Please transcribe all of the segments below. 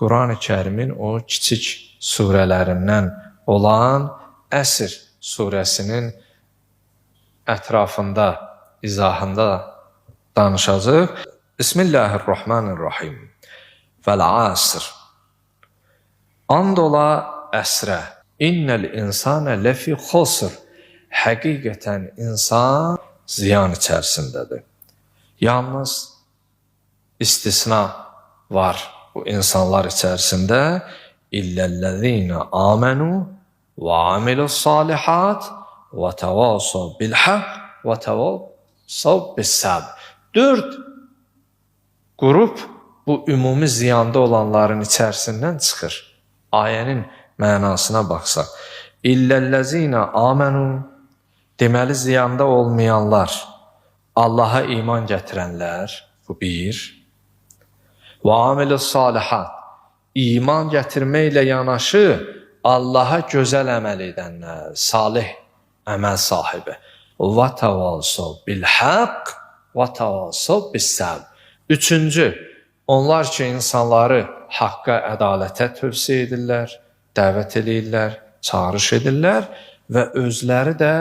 Quran-ı Kərimin o kiçik surələrindən olan Əsr surəsinin ətrafında, izahında danışacaq. Bismillahirrahmanirrahim. Vəl-əsr. And ola əsrə. İnnəl insənə ləfi xusr. Həqiqətən insan ziyan içərisindədir. Yalnız istisna var bu insanlar içərisində. İlləl-ləzīnə āmenū və amilu's-salihat və təvāsav bil-haqq və təvāsav bis-sabr. 4 qrup bu ümumi ziyanda olanların içərisindən çıxır. Ayənin mənasına baxsaq. İlləl-ləzīnə āmenū, deməli ziyanda olmayanlar, Allaha iman gətirənlər, bu bir. Və amilu's-salihat, iman gətirməklə yanaşı Allaha gözəl əməl edənlər, salih əməl sahibi. Və təvāsav bil-haqq və təvāsav bis-sabr. 3-cü, onlar ki, insanları haqqa, ədalətə tövsiyə edirlər, dəvət edirlər, çağırış edirlər və özləri də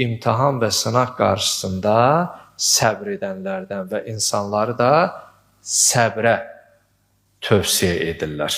imtahan və sınaq qarşısında səbr edənlərdən və insanları da səbrə tövsiyə edirlər.